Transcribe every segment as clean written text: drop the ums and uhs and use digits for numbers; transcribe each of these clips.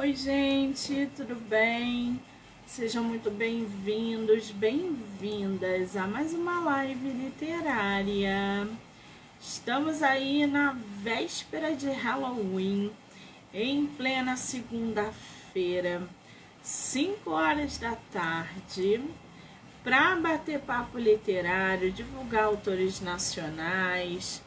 Oi, gente, tudo bem? Sejam muito bem-vindos, bem-vindas a mais uma live literária. Estamos aí na véspera de Halloween, em plena segunda-feira, 5 horas da tarde, para bater papo literário, divulgar autores nacionais,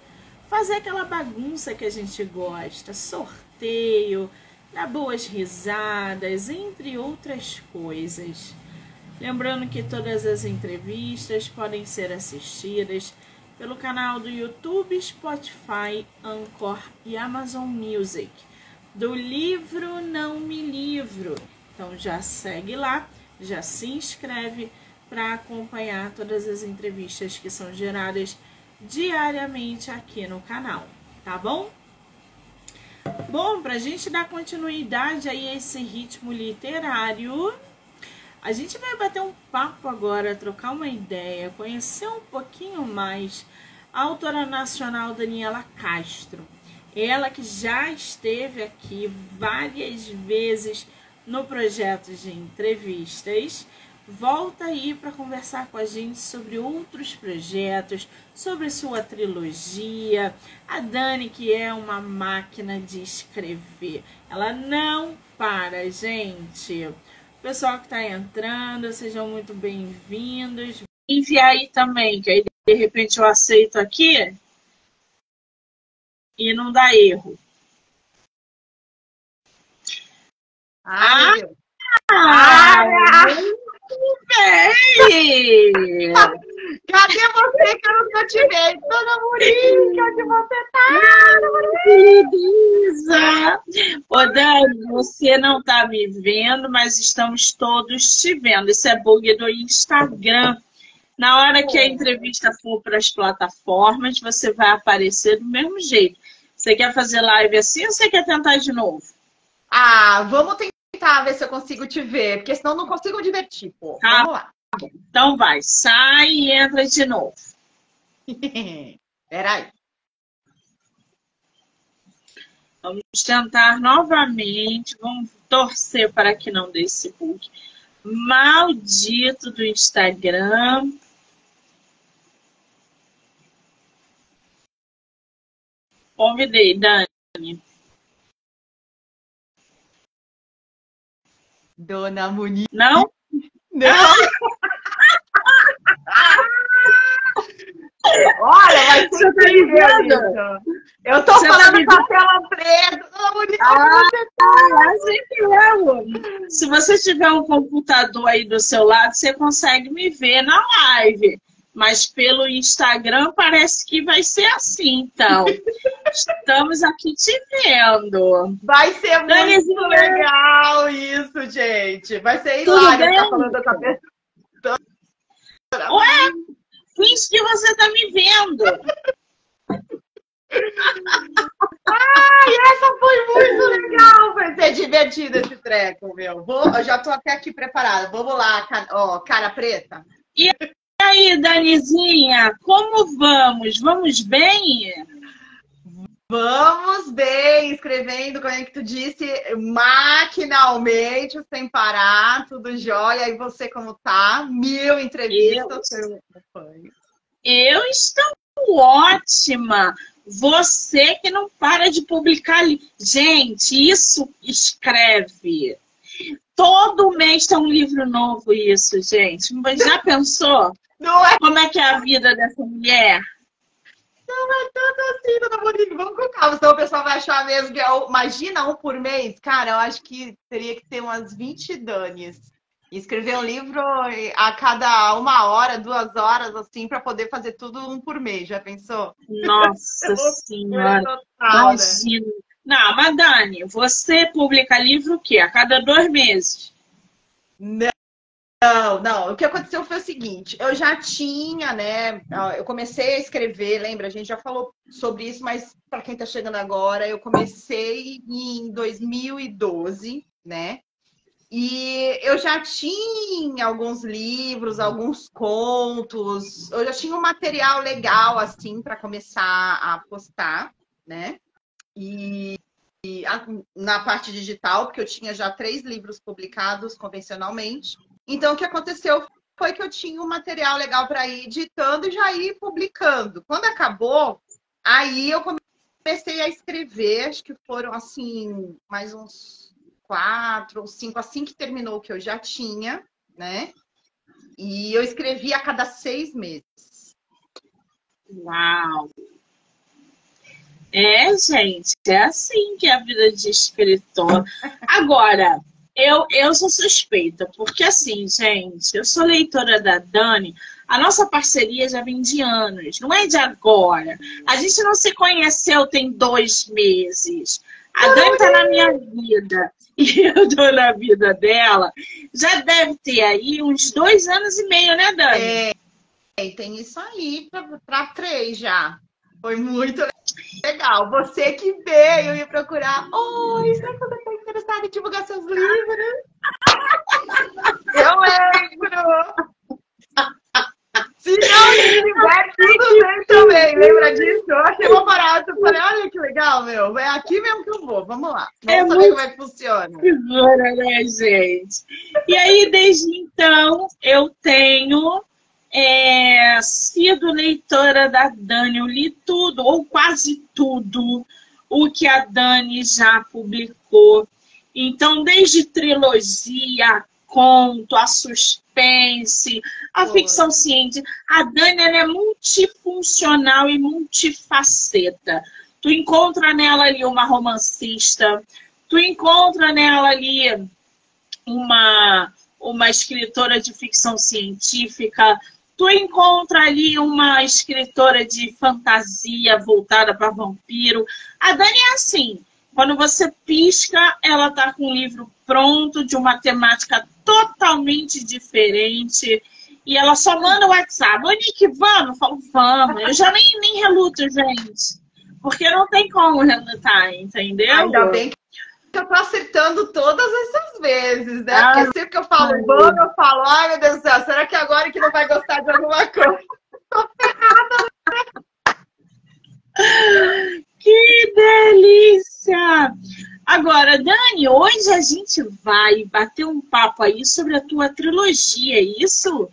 fazer aquela bagunça que a gente gosta, sorteio, dar boas risadas, entre outras coisas. Lembrando que todas as entrevistas podem ser assistidas pelo canal do YouTube, Spotify, Anchor e Amazon Music, do Livro Não Me Livro. Então já segue lá, já se inscreve para acompanhar todas as entrevistas que são geradas diariamente aqui no canal, tá bom? Bom, para a gente dar continuidade aí a esse ritmo literário, a gente vai bater um papo agora, trocar uma ideia, conhecer um pouquinho mais a autora nacional Daniela Castro. Ela que já esteve aqui várias vezes no projeto de entrevistas, volta aí para conversar com a gente sobre outros projetos, sobre sua trilogia. A Dani, que é uma máquina de escrever, ela não para, gente. O pessoal que está entrando, sejam muito bem-vindos. Envia aí também, que aí de repente eu aceito aqui e não dá erro. Ai, meu Deus. Bem! Cadê você que eu nunca te vejo? Dona Murica, onde você tá? Beleza! Ô, Dani, você não tá me vendo, mas estamos todos te vendo. Isso é bug do Instagram. Na hora que a entrevista for para as plataformas, você vai aparecer do mesmo jeito. Você quer fazer live assim ou você quer tentar de novo? Ah, vamos tentar ver se eu consigo te ver, porque senão eu não consigo me divertir, pô. Tá. Vamos lá. Então vai, sai e entra de novo. Peraí. Vamos tentar novamente. Vamos torcer para que não dê esse bug maldito do Instagram. Convidei, Dani. Dona Monique. Não? Não! Olha, vai ser Você tá me vendo? Eu tô falando com a tela preta. Dona Monique, você tá? Assim que eu. Se você tiver um computador aí do seu lado, você consegue me ver na live. Mas pelo Instagram parece que vai ser assim, então. Estamos aqui te vendo. Vai ser muito Danizinha, legal isso, gente. Vai ser tudo hilário bem? estar falando com a pessoa. Ué, finge que você tá me vendo. Ai, essa foi muito legal. Vai ser divertido esse treco, meu. Eu já tô até aqui preparada. Vamos lá, ó, cara preta. E aí, Danizinha, como vamos? Vamos bem? Vamos bem, escrevendo, como é que tu disse, maquinalmente, sem parar, tudo jóia. E você como tá? 1000 entrevistas. Eu estou ótima. Você que não para de publicar. Gente, isso escreve. Todo mês tem um livro novo, isso, gente. Mas já pensou? Não é? Como é que é a vida dessa mulher? Não é tanto assim, dona Monique. Vamos com calma, senão o pessoal vai achar mesmo que é. Imagina um por mês. Cara, eu acho que teria que ter umas 20 Danis. Escrever um livro a cada 1 hora, 2 horas, assim, para poder fazer tudo um por mês. Já pensou? Nossa Senhora. Total, Imagina. Não, mas Dani, você publica livro o quê? A cada 2 meses? Não. O que aconteceu foi o seguinte, eu já tinha, né? Eu comecei a escrever, lembra? A gente já falou sobre isso, mas para quem está chegando agora, eu comecei em 2012, né? E eu já tinha alguns livros, alguns contos, eu já tinha um material legal, assim, para começar a postar, né? E na parte digital, porque eu tinha já 3 livros publicados convencionalmente. Então, o que aconteceu foi que eu tinha um material legal para ir editando e já ir publicando. Quando acabou, aí eu comecei a escrever, acho que foram, assim, mais uns 4 ou 5, assim que terminou o que eu já tinha, né? E eu escrevi a cada 6 meses. Uau! É, gente, é assim que é a vida de escritor. Agora, eu sou suspeita, porque assim, gente, eu sou leitora da Dani, a nossa parceria já vem de anos, não é de agora. A gente não se conheceu tem 2 meses. A Dani tá na minha vida e eu tô na vida dela. Já deve ter aí uns 2 anos e meio, né, Dani? Tem isso aí para 3 já. Foi muito legal. Você que veio me procurar. Oi, será que você está interessada em divulgar seus livros? Eu lembro! Se não tiver, tudo bem também. Lembra disso? Eu achei uma parada. Eu falei, olha que legal, meu. É aqui mesmo que eu vou. Vamos lá. Vamos saber como é que funciona. Figura, né, gente? E aí, desde então, eu tenho sido leitora da Dani. Eu li tudo, ou quase tudo, o que a Dani já publicou. Então, desde trilogia, conto, a suspense, a ficção científica. A Dani, ela é multifuncional e multifaceta. Tu encontra nela ali uma romancista, tu encontra nela ali uma escritora de ficção científica, tu encontra ali uma escritora de fantasia voltada para vampiro. A Dani é assim, quando você pisca, ela tá com um livro pronto, de uma temática totalmente diferente, e ela só manda o WhatsApp. Monique, vamos? Eu falo, vamos. Eu já nem reluto, gente, porque não tem como relutar, entendeu? Ainda bem que eu tô acertando todas essas vezes, né? Porque sempre que eu falo vamos, eu falo, ai meu Deus do céu, será que agora que não vai gostar de alguma coisa? Tô ferrada. Que delícia! Agora, Dani, hoje a gente vai bater um papo aí sobre a tua trilogia, é isso?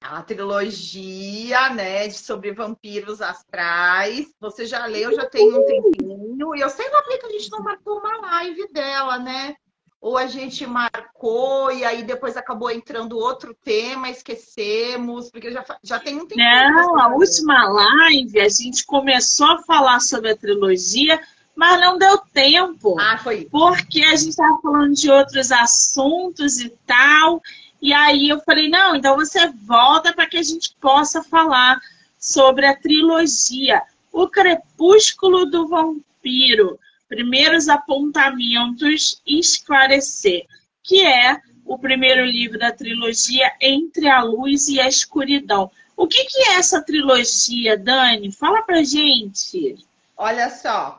A trilogia, né, sobre vampiros astrais. Você já leu, já tem um tempinho. E eu sei lá porque a gente não marcou uma live dela, né? Ou a gente marcou e aí depois acabou entrando outro tema, esquecemos, porque já tem um tempinho. Não, a última live a gente começou a falar sobre a trilogia, mas não deu tempo. Ah, foi. Porque a gente estava falando de outros assuntos e tal. E aí eu falei, não, então você volta para que a gente possa falar sobre a trilogia. O Crepúsculo do Vampiro, Primeiros Apontamentos e Esclarecer, que é o primeiro livro da trilogia Entre a Luz e a Escuridão. O que é essa trilogia, Dani? Fala pra gente. Olha só,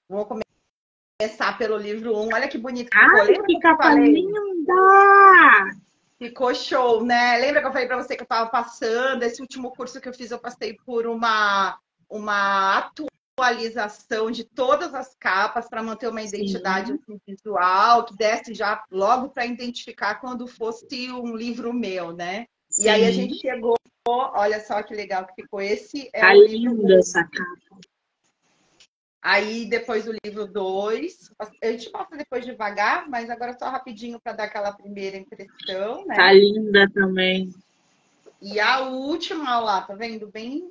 vou começar pelo livro 1. Olha que bonito que ficou. Que capa linda! Ficou show, né? Lembra que eu falei para você que eu estava passando? Esse último curso que eu fiz, eu passei por uma atualização de todas as capas para manter uma identidade assim, visual, que desse já logo para identificar quando fosse um livro meu, né? Sim. E aí a gente chegou, olha só que legal que ficou. Esse é tá o livro linda essa capa. Aí depois o livro 2, a gente passa depois devagar, mas agora só rapidinho para dar aquela primeira impressão, né? Tá linda também. E a última, olha lá, tá vendo? Bem...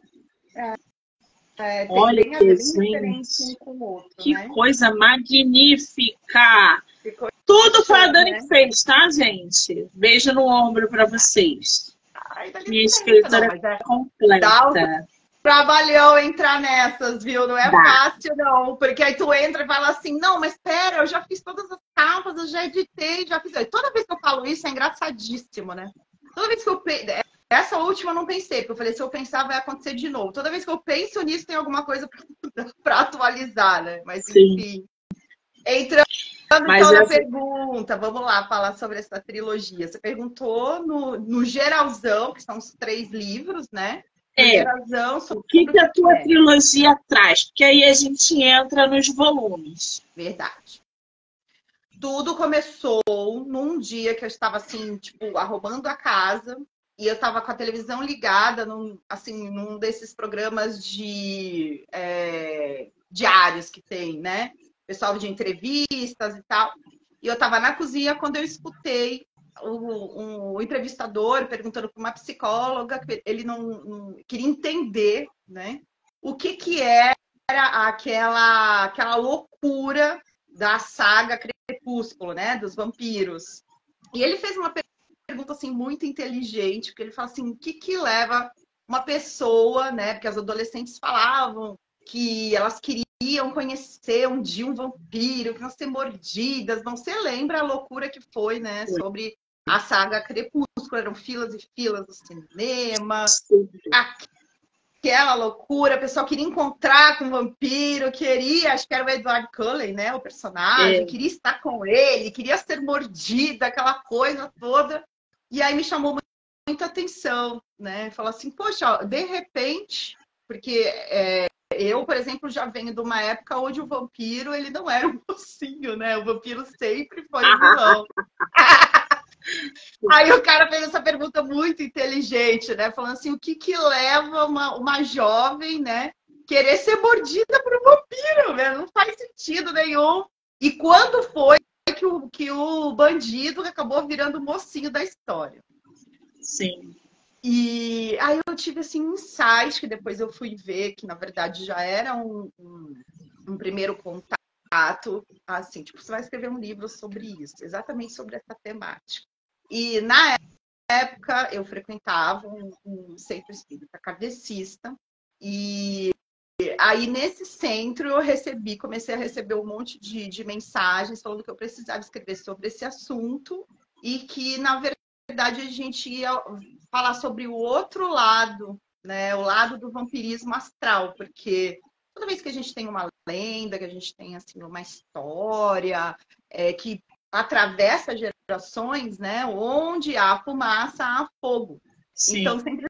olha bem, que bem diferente um com o outro, que né? coisa magnífica! Ficou tudo foi a Dani que fez, tá, gente? Beijo no ombro para vocês. Ai, minha escritora completa. Trabalhou entrar nessas, viu? Não é fácil, não. Porque aí tu entra e fala assim, não, mas espera, eu já fiz todas as capas, eu já editei, já fiz. Toda vez que eu falo isso é engraçadíssimo, né? Toda vez que eu... Essa última eu não pensei, porque eu falei, se eu pensar vai acontecer de novo. Toda vez que eu penso nisso tem alguma coisa para atualizar, né? Mas enfim. Entrando então na pergunta, vamos lá falar sobre essa trilogia. Você perguntou no geralzão, que são os 3 livros, né? Primeira o que que a tua é. trilogia traz? Porque aí a gente entra nos volumes. Verdade. Tudo começou num dia que eu estava assim, tipo, arrumando a casa e eu estava com a televisão ligada num desses programas de diários que tem, né? Pessoal de entrevistas e tal. E eu estava na cozinha quando eu escutei o entrevistador perguntando para uma psicóloga que ele não queria entender, né? O que era aquela loucura da saga Crepúsculo, né? Dos vampiros. E ele fez uma pergunta assim muito inteligente, porque ele fala assim: o que leva uma pessoa, né? Porque as adolescentes falavam que elas queriam conhecer um dia um vampiro, que não ser mordidas. Não se lembra a loucura que foi, né? Sobre a saga Crepúsculo, eram filas e filas do cinema. Aquela loucura, o pessoal queria encontrar com o vampiro, queria, acho que era o Edward Cullen, né, o personagem, queria estar com ele, queria ser mordida, aquela coisa toda. E aí me chamou muita atenção, né? Falou assim, poxa, de repente, porque eu, por exemplo, já venho de uma época onde o vampiro, ele não era um mocinho, né? O vampiro sempre foi o vilão. Aí o cara fez essa pergunta muito inteligente, né? Falando assim, o que leva uma jovem, né, querer ser mordida por um vampiro, né? Não faz sentido nenhum. E quando foi que o bandido acabou virando o mocinho da história? Sim. E aí eu tive assim um insight, que depois eu fui ver, que na verdade já era um primeiro contato, assim, tipo, você vai escrever um livro sobre isso, exatamente sobre essa temática. E na época eu frequentava um centro espírita kardecista e aí nesse centro eu comecei a receber um monte de mensagens falando que eu precisava escrever sobre esse assunto e que na verdade a gente ia falar sobre o outro lado, né, o lado do vampirismo astral, porque toda vez que a gente tem uma lenda, que a gente tem assim uma história que atravessa gerações, né? Onde há fumaça, há fogo. Sim. Então, sempre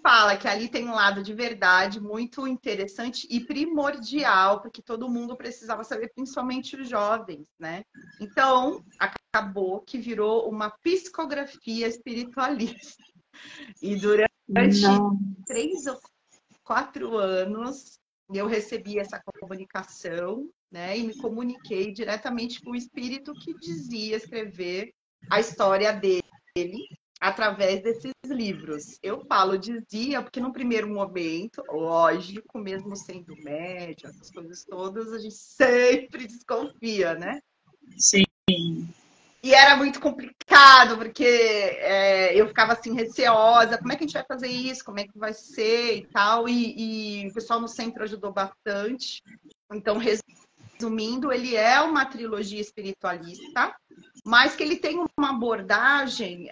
fala que ali tem um lado de verdade muito interessante e primordial, porque todo mundo precisava saber, principalmente os jovens, né? Então, acabou que virou uma psicografia espiritualista. E durante 3 ou 4 anos, eu recebi essa comunicação, né, e me comuniquei diretamente com o espírito que dizia escrever a história dele através desses livros. Eu falo dizia porque no primeiro momento, lógico, mesmo sendo média, essas coisas todas, a gente sempre desconfia, né? Sim. E era muito complicado, porque eu ficava assim, receosa, como é que a gente vai fazer isso, como é que vai ser e tal, e o pessoal no centro ajudou bastante. Então, resumindo, ele é uma trilogia espiritualista, mas que ele tem uma abordagem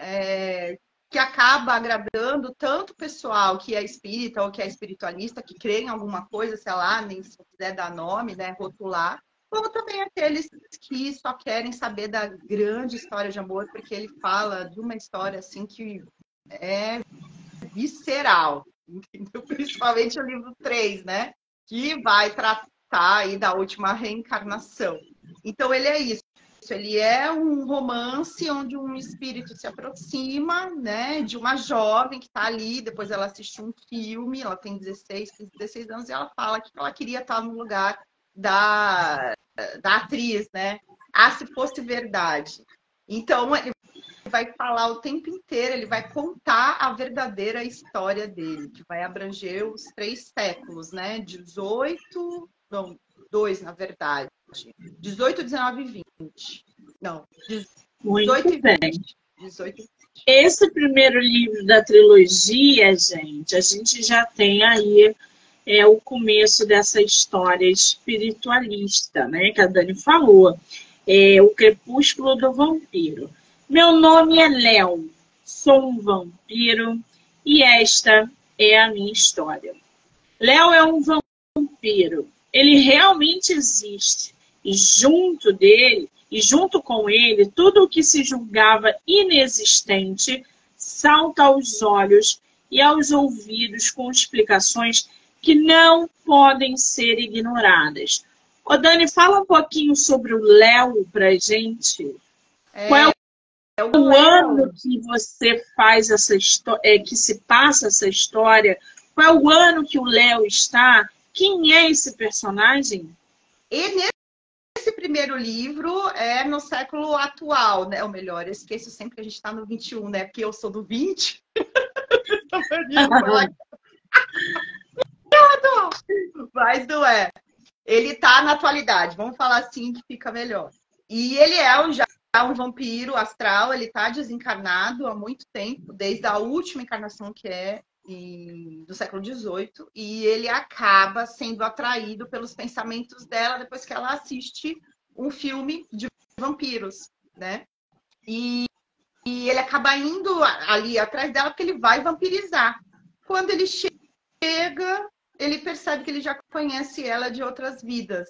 que acaba agradando tanto o pessoal que é espírita ou que é espiritualista, que crê em alguma coisa, sei lá, nem se quiser dar nome, né, rotular, como também aqueles que só querem saber da grande história de amor, porque ele fala de uma história assim que é visceral, entendeu? Principalmente o livro 3, né? Que vai tratar aí da última reencarnação. Então ele é isso. Ele é um romance onde um espírito se aproxima, né, de uma jovem que está ali, depois ela assiste um filme, ela tem 16 anos, e ela fala que ela queria estar no lugar da atriz, né? Ah, se fosse verdade. Então, ele vai falar o tempo inteiro, ele vai contar a verdadeira história dele, que vai abranger os 3 séculos, né? 18, não, 2, na verdade. 18, 19 e 20. Não, 18 e 20. 18 e 20. Esse primeiro livro da trilogia, gente, a gente já tem aí o começo dessa história espiritualista, né, que a Dani falou. O Crepúsculo do Vampiro. Meu nome é Léo, sou um vampiro e esta é a minha história. Léo é um vampiro, ele realmente existe e junto com ele, tudo o que se julgava inexistente salta aos olhos e aos ouvidos com explicações que não podem ser ignoradas. Ô Dani, fala um pouquinho sobre o Léo pra gente. Qual é o ano que você faz essa história, que se passa essa história? Qual é o ano que o Léo está? Quem é esse personagem? E nesse primeiro livro é no século atual, né? Ou melhor, eu esqueço sempre que a gente está no 21, né? Porque eu sou do 20. Mas não é. Ele tá na atualidade, vamos falar assim que fica melhor. E ele é já um vampiro astral, ele tá desencarnado há muito tempo, desde a última encarnação que é do século XVIII, e ele acaba sendo atraído pelos pensamentos dela depois que ela assiste um filme de vampiros, né? E ele acaba indo ali atrás dela porque ele vai vampirizar. Quando ele chega, ele percebe que ele já conhece ela de outras vidas,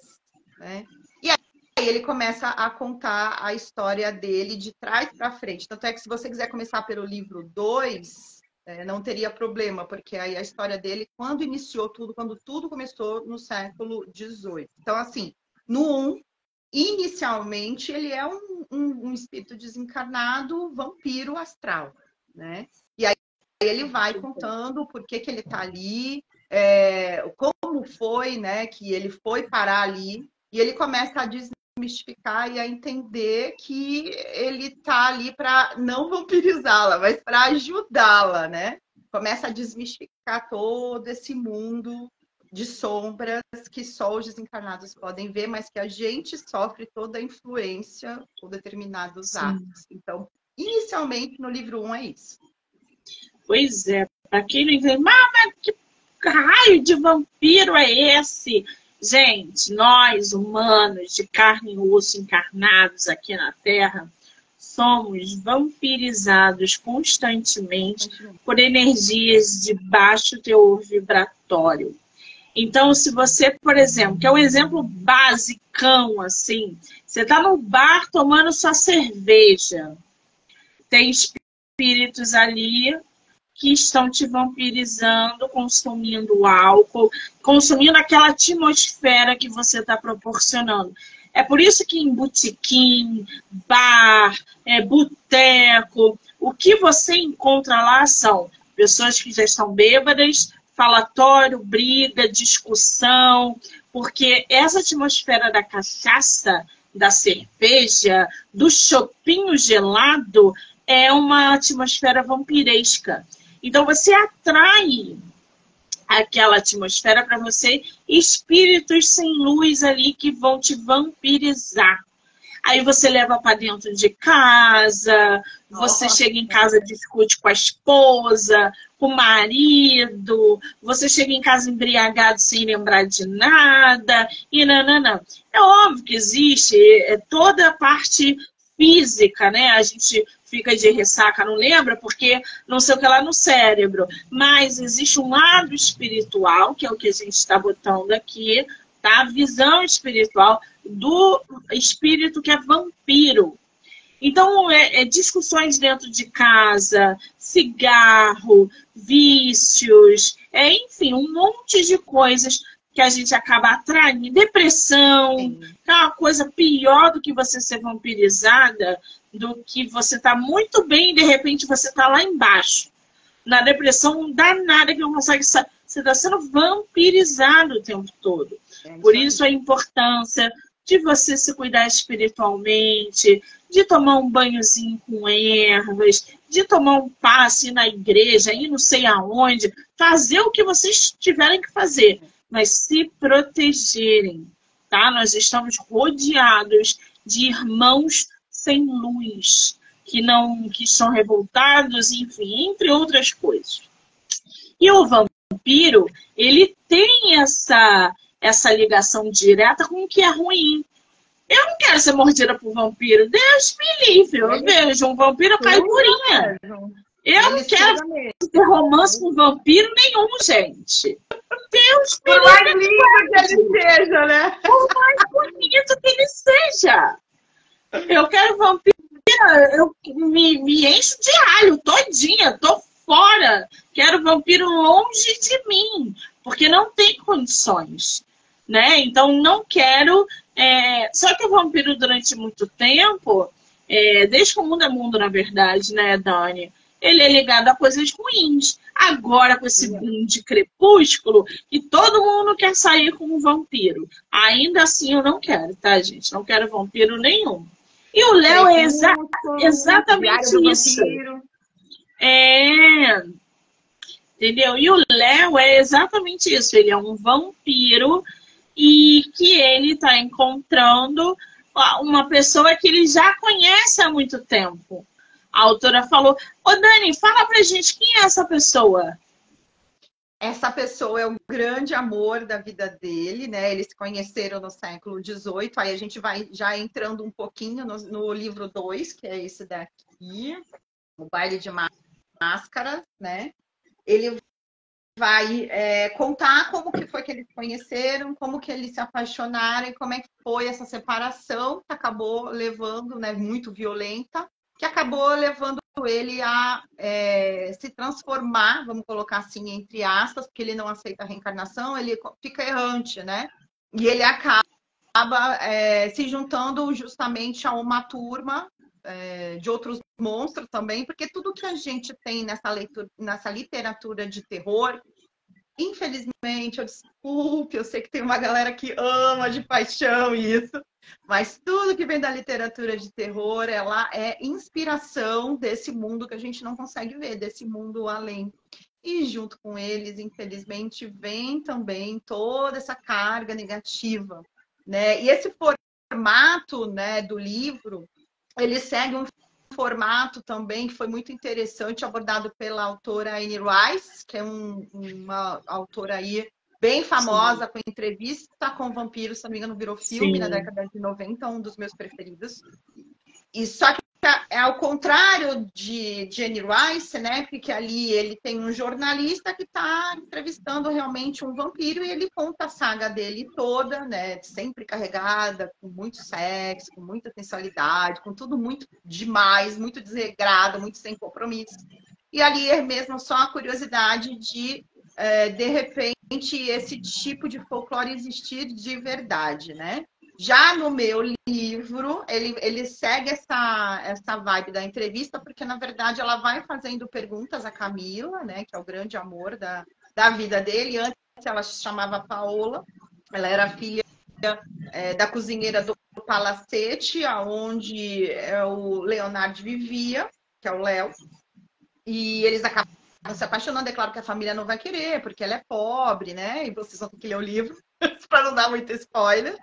né? E aí ele começa a contar a história dele de trás para frente. Tanto é que se você quiser começar pelo livro 2, não teria problema, porque aí a história dele, quando iniciou tudo, quando tudo começou no século XVIII. Então, assim, no 1, inicialmente, ele é um espírito desencarnado, vampiro astral, né? E aí ele vai contando por que ele está ali, como foi, né, que ele foi parar ali, e ele começa a desmistificar e a entender que ele está ali para não vampirizá-la, mas para ajudá-la, né? Começa a desmistificar todo esse mundo de sombras que só os desencarnados podem ver, mas que a gente sofre toda a influência por determinados atos. Então, inicialmente, no livro 1 é isso. Pois é, para quem não entende, mas que raio de vampiro é esse? Gente, nós, humanos, de carne e osso encarnados aqui na Terra, somos vampirizados constantemente por energias de baixo teor vibratório. Então, se você, por exemplo, que é um exemplo basicão, assim, você está no bar tomando sua cerveja, tem espíritos ali que estão te vampirizando, consumindo álcool, consumindo aquela atmosfera que você está proporcionando. É por isso que em botequim, bar, boteco, o que você encontra lá são pessoas que já estão bêbadas, falatório, briga, discussão, porque essa atmosfera da cachaça, da cerveja, do chopinho gelado, é uma atmosfera vampiresca. Então, você atrai aquela atmosfera para você, espíritos sem luz ali que vão te vampirizar. Aí você leva para dentro de casa, você chega em casa, discute com a esposa, com o marido, você chega em casa embriagado sem lembrar de nada, e não. É óbvio que existe toda a parte física, né? A gente fica de ressaca, não lembra, porque não sei o que lá no cérebro. Mas existe um lado espiritual, que é o que a gente está botando aqui, tá? A visão espiritual do espírito que é vampiro. Então, discussões dentro de casa, cigarro, vícios, enfim, um monte de coisas que a gente acaba atraindo. Depressão, que é uma coisa pior do que você ser vampirizada, do que você tá muito bem e de repente você tá lá embaixo. Na depressão não dá nada que não consegue sair. Você está sendo vampirizado o tempo todo. Por isso a importância de você se cuidar espiritualmente, de tomar um banhozinho com ervas, de tomar um passe na igreja, ir não sei aonde, fazer o que vocês tiverem que fazer, mas se protegerem, tá? Nós estamos rodeados de irmãos sem luz, que são revoltados, enfim, entre outras coisas. E o vampiro, ele tem essa ligação direta com o que é ruim. Eu não quero ser mordida por vampiro. Deus me livre. Eu vejo um vampiro, eu caio purinha. Eu não quero ter romance com vampiro nenhum, gente. Deus me livre. Por mais lindo que ele seja, né? Por mais bonito que ele seja. Eu quero vampiro. Eu me encho de alho todinha. Tô fora, quero vampiro longe de mim, porque não tem condições, né? Então não quero. Só que o vampiro durante muito tempo, desde que o mundo é mundo, na verdade, né, Dani? Ele é ligado a coisas ruins. Agora, com esse boom de Crepúsculo, e todo mundo quer sair com um vampiro. Ainda assim, eu não quero, tá, gente? Não quero vampiro nenhum. E o Léo é exatamente isso. Entendeu? E o Léo é exatamente isso. Ele é um vampiro e que ele está encontrando uma pessoa que ele já conhece há muito tempo. A autora falou: ô Dani, fala pra gente quem é essa pessoa. Essa pessoa é o grande amor da vida dele, né? Eles se conheceram no século XVIII. Aí a gente vai já entrando um pouquinho no livro 2, que é esse daqui, o Baile de Máscaras, né? Ele vai contar como que foi que eles se conheceram, como que eles se apaixonaram e como é que foi essa separação que acabou levando, né, muito violenta, que acabou levando ele a se transformar, vamos colocar assim, entre aspas, porque ele não aceita a reencarnação, ele fica errante, né? E ele acaba se juntando justamente a uma turma de outros monstros também, porque tudo que a gente tem nessa literatura de terror, infelizmente, eu sei que tem uma galera que ama de paixão isso, mas tudo que vem da literatura de terror, ela é inspiração desse mundo que a gente não consegue ver, desse mundo além. E junto com eles, infelizmente, vem também toda essa carga negativa, né? E esse formato, né, do livro, ele segue um formato também que foi muito interessante, abordado pela autora Anne Rice, que é uma autora aí bem famosa, com entrevista com vampiros, se não me engano, virou filme na década de 90, um dos meus preferidos. E só que é ao contrário de Anne Rice, né? Porque ali ele tem um jornalista que está entrevistando realmente um vampiro e ele conta a saga dele toda, né? Sempre carregada, com muito sexo, com muita sensualidade, com tudo muito demais, muito desregrado, muito sem compromisso. E ali é mesmo só a curiosidade de repente, esse tipo de folclore existir de verdade, né? Já no meu livro, ele segue essa vibe da entrevista, porque, na verdade, ela vai fazendo perguntas a Camila, né, que é o grande amor da vida dele. Antes ela se chamava Paola, ela era filha da cozinheira do Palacete, onde o Leonardo vivia, que é o Léo, e eles acabam se apaixonando. É claro que a família não vai querer, porque ela é pobre, né, e vocês vão ter que ler o livro, para não dar muito spoiler.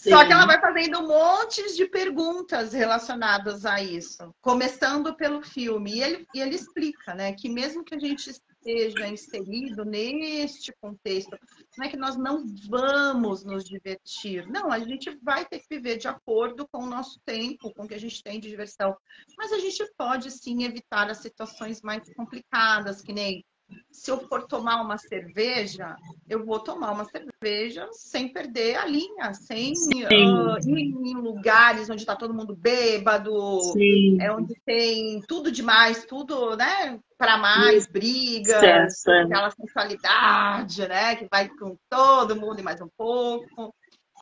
Só que ela vai fazendo um monte de perguntas relacionadas a isso, começando pelo filme. E ele explica, né, que mesmo que a gente esteja inserido neste contexto, não é que nós não vamos nos divertir. Não, a gente vai ter que viver de acordo com o nosso tempo, com o que a gente tem de diversão. Mas a gente pode, sim, evitar as situações mais complicadas, que nem se eu for tomar uma cerveja, eu vou tomar uma cerveja sem perder a linha, sem ir em lugares onde está todo mundo bêbado, onde tem tudo demais, tudo, né, para mais, brigas, aquela sensualidade, né, que vai com todo mundo e mais um pouco.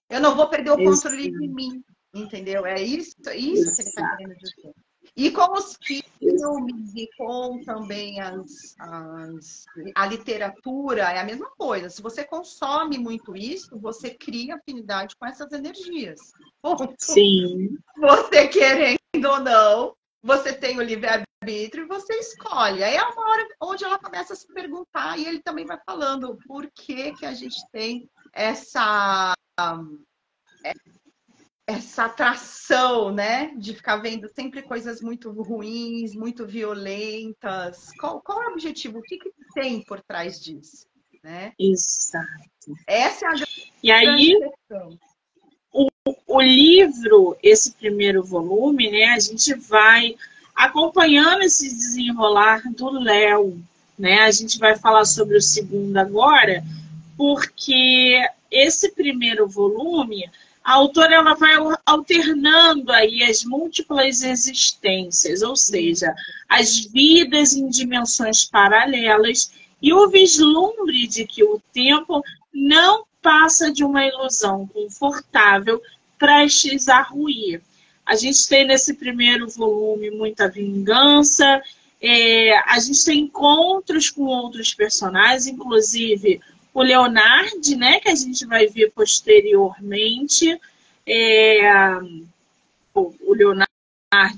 Eu não vou perder o controle de mim, entendeu? É isso que ele está querendo dizer. E com os filmes e com também a literatura, é a mesma coisa. Se você consome muito isso, você cria afinidade com essas energias. Ponto. Sim. Você querendo ou não, você tem o livre-arbítrio e você escolhe. Aí é uma hora onde ela começa a se perguntar e ele também vai falando por que a gente tem essa atração, né? De ficar vendo sempre coisas muito ruins, muito violentas. Qual é o objetivo? O que tem por trás disso? Né? Exato. Essa é a grande e aí, questão. O livro, esse primeiro volume, né? A gente vai acompanhando esse desenrolar do Léo, né? A gente vai falar sobre o segundo agora, porque esse primeiro volume a autora ela vai alternando aí as múltiplas existências, ou seja, as vidas em dimensões paralelas e o vislumbre de que o tempo não passa de uma ilusão confortável prestes a ruir. A gente tem nesse primeiro volume muita vingança, a gente tem encontros com outros personagens, inclusive o Leonard, né, que a gente vai ver posteriormente, o Leonard,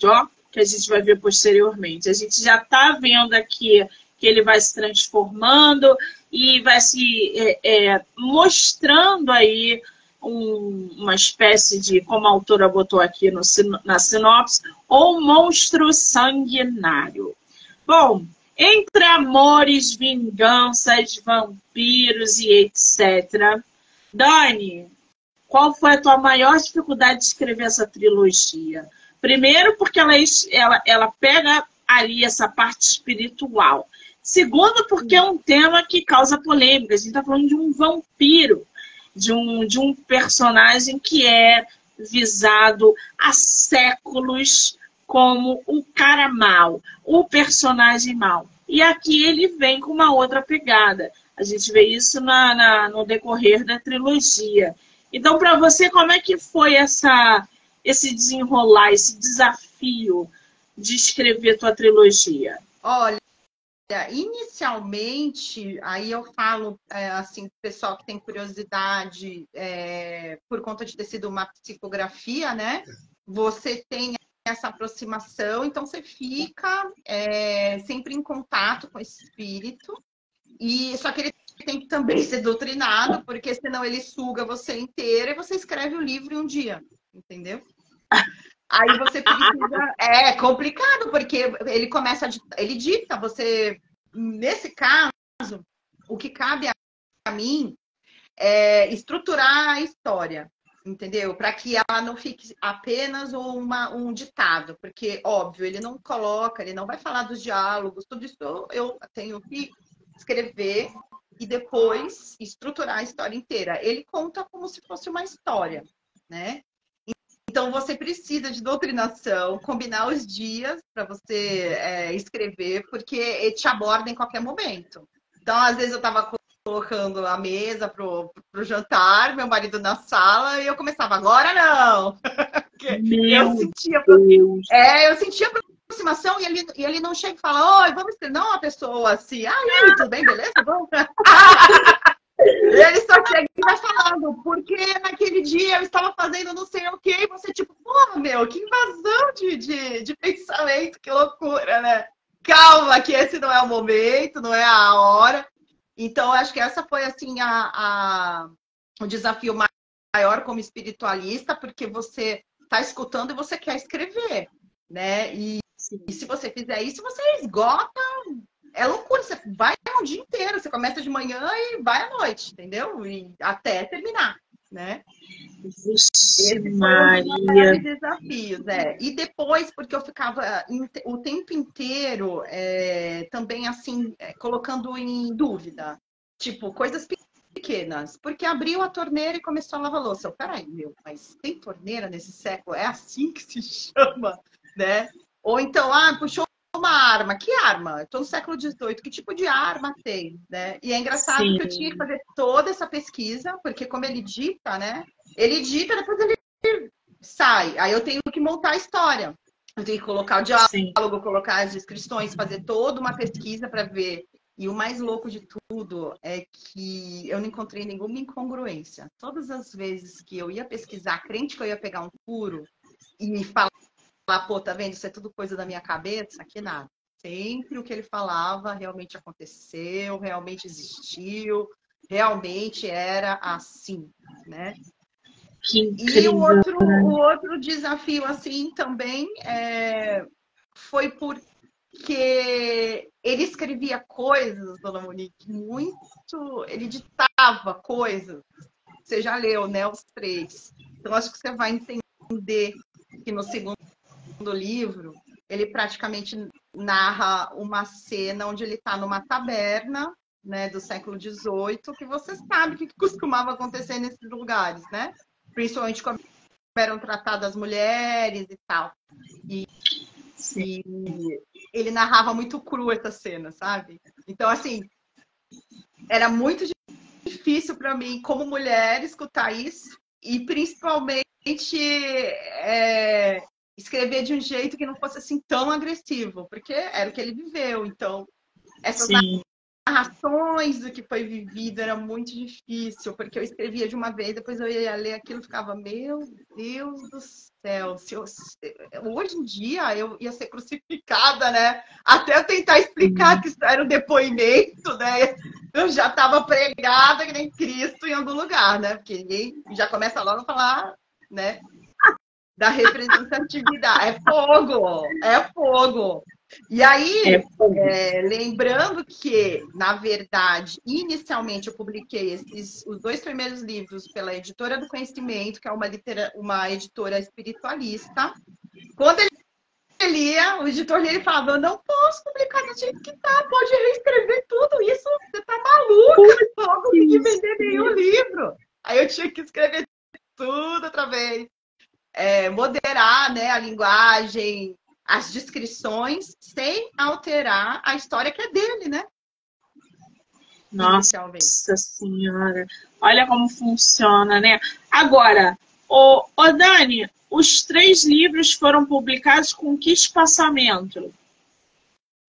ó, que a gente vai ver posteriormente. A gente já está vendo aqui que ele vai se transformando e vai se mostrando aí uma espécie de, como a autora botou aqui na sinopse, ou monstro sanguinário. Bom, entre amores, vinganças, vampiros e etc. Dani, qual foi a tua maior dificuldade de escrever essa trilogia? Primeiro, porque ela pega ali essa parte espiritual. Segundo, porque é um tema que causa polêmica. A gente está falando de um vampiro, de um personagem que é visado há séculos como o cara mau, o personagem mau. E aqui ele vem com uma outra pegada. A gente vê isso no decorrer da trilogia. Então, para você, como é que foi esse desenrolar, esse desafio de escrever tua trilogia? Olha, inicialmente, aí eu falo, assim, pessoal que tem curiosidade, por conta de ter sido uma psicografia, né? Você tem essa aproximação, então você fica sempre em contato com esse espírito, e só que ele tem que também ser doutrinado, porque senão ele suga você inteira e você escreve o livro em um dia, entendeu? Aí você precisa... É complicado, porque ele começa ele dita, você... Nesse caso, o que cabe a mim é estruturar a história, entendeu? Para que ela não fique apenas um ditado, porque, óbvio, ele não vai falar dos diálogos, tudo isso eu tenho que escrever e depois estruturar a história inteira. Ele conta como se fosse uma história, né? Então, você precisa de doutrinação, combinar os dias para você escrever, porque ele te aborda em qualquer momento. Então, às vezes, eu estava colocando a mesa pro jantar, meu marido na sala, e eu começava, agora não! eu sentia aproximação e ele não chega e fala, oi, vamos escrever. Não, uma pessoa assim, aí, tudo bem, beleza? Vamos. Ele só chega e vai falando, porque naquele dia eu estava fazendo não sei o quê, e você tipo, porra, meu, que invasão de pensamento, que loucura, né? Calma, que esse não é o momento, não é a hora. Então, acho que essa foi, assim, o desafio maior como espiritualista, porque você está escutando e você quer escrever, né? E se você fizer isso, você esgota. É loucura, você vai um dia inteiro, você começa de manhã e vai à noite, entendeu? E até terminar, né? Esse foi um dos maiores desafios, E depois, porque eu ficava o tempo inteiro também, assim, colocando em dúvida, tipo, coisas pequenas, porque abriu a torneira e começou a lavar louça. Peraí, mas tem torneira nesse século? É assim que se chama, né? Ou então, puxou uma arma. Que arma? Estou no século XVIII. Que tipo de arma tem? Né? E é engraçado que eu tinha que fazer toda essa pesquisa, porque como ele dita, né? Ele dita, depois ele sai. Aí eu tenho que montar a história. Eu tenho que colocar o diálogo, colocar as descrições, fazer toda uma pesquisa para ver. E o mais louco de tudo é que eu não encontrei nenhuma incongruência. Todas as vezes que eu ia pesquisar, crente que eu ia pegar um furo e falar, pô, tá vendo? Isso é tudo coisa da minha cabeça? Que nada. Sempre o que ele falava realmente aconteceu, realmente existiu, realmente era assim, né? Que incrível. E o outro desafio, assim, também foi porque ele escrevia coisas, dona Monique, muito... Ele ditava coisas. Você já leu, né? Os 3. Então, acho que você vai entender que no segundo livro, ele praticamente narra uma cena onde ele está numa taberna, né, do século XVIII, que você sabe o que costumava acontecer nesses lugares, né? principalmente como eram tratadas as mulheres e tal. E ele narrava muito cru essa cena, sabe? Então, assim, era muito difícil para mim, como mulher, escutar isso e principalmente escrever de um jeito que não fosse assim tão agressivo, porque era o que ele viveu. Então, essas narrações do que foi vivido era muito difícil, porque eu escrevia de uma vez, depois eu ia ler aquilo e ficava, meu Deus do céu, hoje em dia eu ia ser crucificada, né? Até eu tentar explicar que isso era um depoimento, né? Eu já estava pregada que nem Cristo em algum lugar, né? Porque ninguém já começa logo a falar, né? Da representatividade. É fogo! É fogo! E aí, lembrando que, na verdade, inicialmente eu publiquei os 2 primeiros livros pela Editora do Conhecimento, que é uma editora espiritualista. Quando ele lia, o editor ele falava, eu não posso publicar do jeito que tá, pode reescrever tudo isso, você tá maluca, eu não consegui vender nenhum livro. Aí eu tinha que escrever tudo outra vez, moderar, né, a linguagem, as descrições, sem alterar a história que é dele, né? Nossa Senhora, olha como funciona, né? Agora, ô Dani, os 3 livros foram publicados com que espaçamento?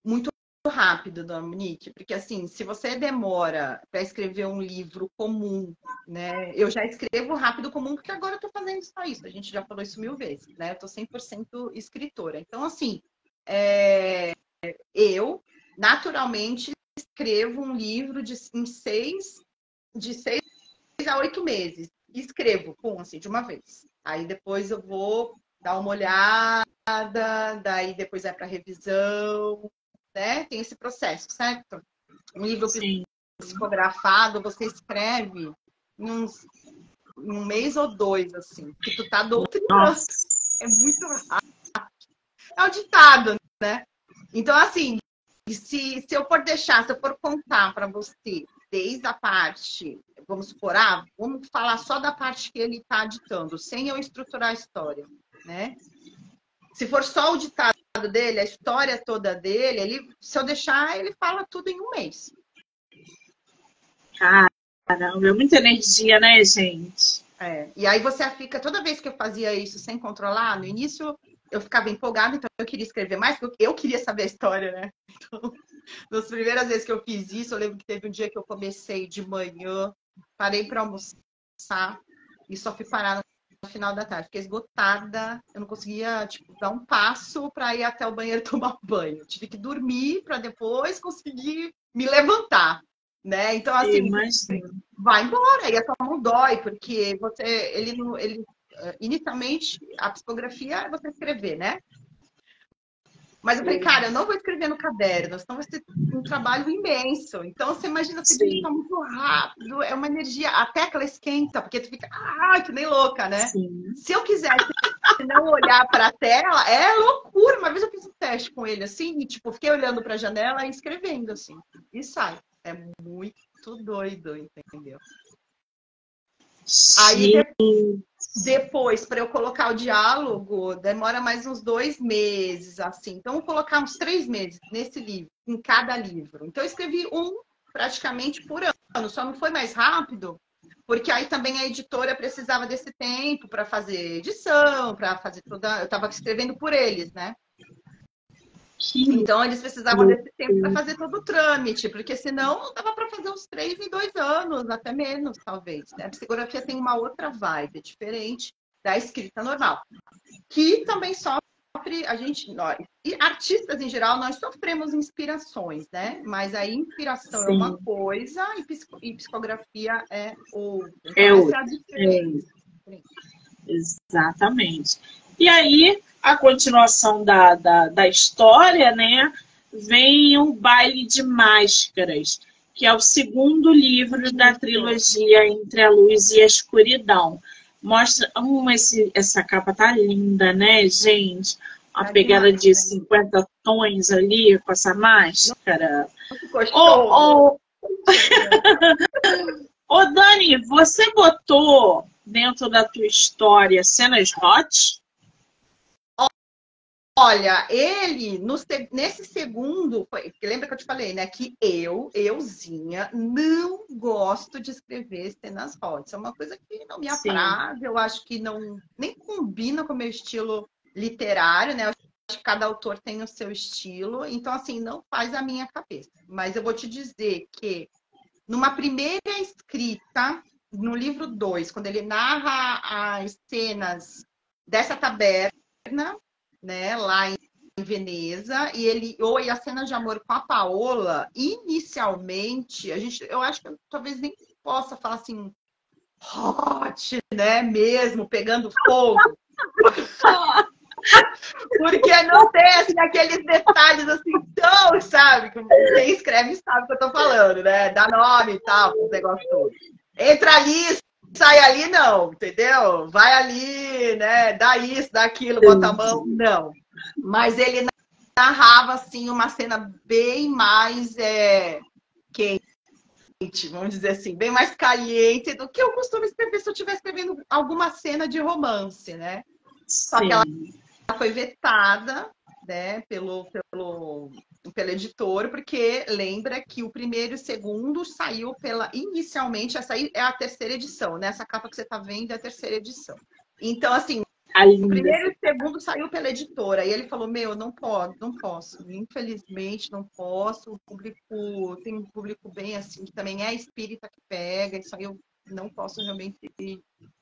Muito rápido, Dominique, porque assim, se você demora para escrever um livro comum, né? Eu já escrevo rápido comum, porque agora eu tô fazendo só isso, a gente já falou isso 1000 vezes, né? Eu tô 100% escritora. Então, assim, eu, naturalmente, escrevo um livro de 6 a 8 meses. Escrevo, assim, de uma vez. Aí depois eu vou dar uma olhada, daí depois vai para revisão, né? Tem esse processo, certo? Um livro psicografado, você escreve em um mês ou 2, assim, que tu tá doutrinando. Nossa. É muito rápido. É o ditado, né? Então, assim, se eu for deixar, se eu for contar para você desde a parte, vamos supor, vamos falar só da parte que ele está ditando, sem eu estruturar a história, né? Se for só o ditado dele, a história toda dele, se eu deixar, ele fala tudo em um mês. Caramba, é muita energia, né, gente? E aí você fica, toda vez que eu fazia isso sem controlar, no início eu ficava empolgada, então eu queria escrever mais, porque eu queria saber a história, né? Então, nas primeiras vezes que eu fiz isso, eu lembro que teve um dia que eu comecei de manhã, parei para almoçar e só fui parar no final da tarde. Fiquei esgotada, eu não conseguia, dar um passo para ir até o banheiro tomar banho. Tive que dormir para depois conseguir me levantar, né? Então, assim, vai embora, e a tua mão dói, porque inicialmente, a psicografia é você escrever, né? Mas eu falei, cara, eu não vou escrever no caderno, senão vai ser um trabalho imenso. Então, você imagina, você digita muito rápido, é uma energia, até que ela esquenta, porque tu fica, que nem louca, né? Sim. Se eu quisesse não olhar para a tela, é loucura. Uma vez eu fiz um teste com ele, assim, e, fiquei olhando para a janela e escrevendo, assim, e sai. É muito doido, entendeu? Aí, depois, para eu colocar o diálogo, demora mais uns 2 meses, assim. Então, vou colocar uns 3 meses nesse livro, em cada livro. Então, eu escrevi praticamente por ano. Só não foi mais rápido, porque aí também a editora precisava desse tempo para fazer edição, para fazer toda... Eu estava escrevendo por eles, né? Então, eles precisavam desse tempo para fazer todo o trâmite, porque senão dava para fazer uns 3 em 2 anos, até menos, talvez. Né? A psicografia tem uma outra vibe, diferente da escrita normal. Que também sofre, nós, e artistas em geral, nós sofremos inspirações, né? Mas a inspiração é uma coisa e psicografia é outra. Então, essa é a diferença. Exatamente. E aí, a continuação da história, né? Vem o Baile de Máscaras, que é o 2º livro da trilogia Entre a Luz e a Escuridão. Mostra, essa capa tá linda, né, gente? Uma pegada de 50 tons ali com essa máscara. Ô, Dani, você botou dentro da tua história cenas hot? Olha, ele, nesse segundo, lembra que eu te falei, né? Que euzinha, não gosto de escrever cenas hot. É uma coisa que não me Sim. apraz, eu acho que não nem combina com o meu estilo literário, né? Eu acho que cada autor tem o seu estilo, então, assim, não faz a minha cabeça. Mas eu vou te dizer que, numa primeira escrita, no livro 2, quando ele narra as cenas dessa taberna, né, lá em Veneza, e a cena de amor com a Paola, inicialmente, eu acho que eu talvez nem possa falar assim, hot, né, mesmo, pegando fogo. Porque não tem, assim, aqueles detalhes, assim, tão, sabe, que quem escreve sabe o que eu tô falando, né, dá nome e tal, os negócios todos. Entra ali, sai ali, não, entendeu? Vai ali, né, dá isso, dá aquilo, bota a mão, não. Mas ele narrava, assim, uma cena bem mais quente, vamos dizer assim, bem mais caliente do que eu costumo escrever se eu estiver escrevendo alguma cena de romance, né? Só que ela Sim. foi vetada, né, pelo editor, porque lembra que o primeiro e o segundo saiu inicialmente, essa aí é a terceira edição, né? Essa capa que você está vendo é a terceira edição. Então, assim, o Ainda. primeiro e o segundo saiu pela editora. E ele falou, não posso. Infelizmente, não posso. O público, tem um público bem assim, que também é espírita que pega. Isso aí eu não posso realmente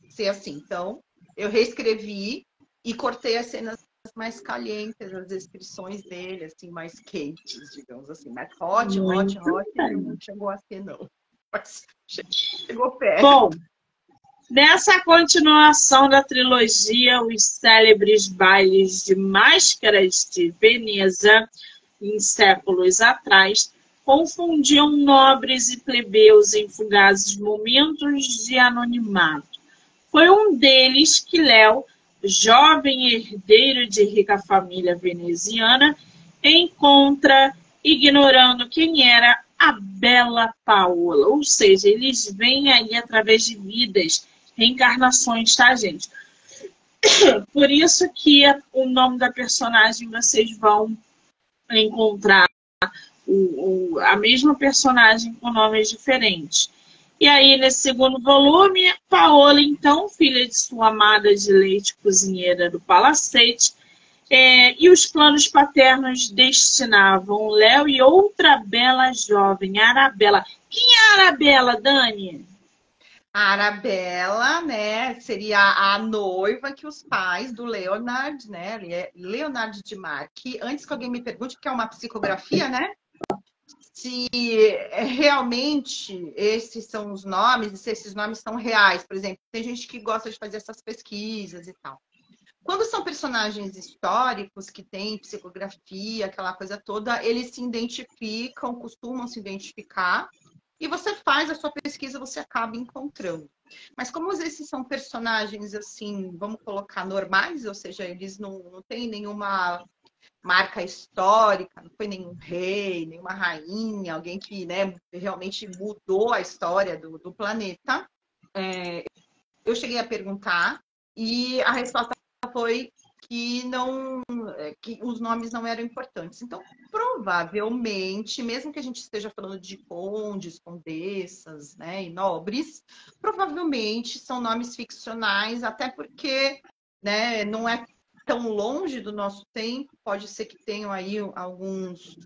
ser assim. Então, eu reescrevi e cortei as cenas mais calientes, as descrições dele, assim, mais quentes, digamos assim. Mas hot, Muito ele bem. não chegou a ser, não. Mas chegou perto. Bom, nessa continuação da trilogia Os Célebres Bailes de Máscaras de Veneza, em séculos atrás, confundiam nobres e plebeus em fugazes momentos de anonimato. Foi um deles que Léo, jovem herdeiro de rica família veneziana, encontra ignorando quem era a bela Paola. Ou seja, eles vêm aí através de vidas, reencarnações, tá, gente? Por isso que o nome da personagem vocês vão encontrar a mesma personagem com nomes diferentes. E aí, nesse segundo volume, Paola, então, filha de sua amada de leite cozinheira do palacete, e os planos paternos destinavam Léo e outra bela jovem, Arabella. Quem é a Arabella, Dani? A Arabella, né, seria a noiva que os pais do Leonard, né, Leonard de Marchi, antes que alguém me pergunte, que é uma psicografia, né, se realmente esses são os nomes, e se esses nomes são reais. Por exemplo, tem gente que gosta de fazer essas pesquisas e tal. Quando são personagens históricos que têm psicografia, aquela coisa toda, eles se identificam, costumam se identificar, e você faz a sua pesquisa, você acaba encontrando. Mas como esses são personagens, assim, vamos colocar normais, ou seja, eles não têm nenhuma marca histórica, não foi nenhum rei, nenhuma rainha, alguém que, né, realmente mudou a história do planeta, eu cheguei a perguntar e a resposta foi que que os nomes não eram importantes. Então, provavelmente, mesmo que a gente esteja falando de condes, condessas, né, e nobres, provavelmente são nomes ficcionais, até porque, né, não é tão longe do nosso tempo, pode ser que tenham aí alguns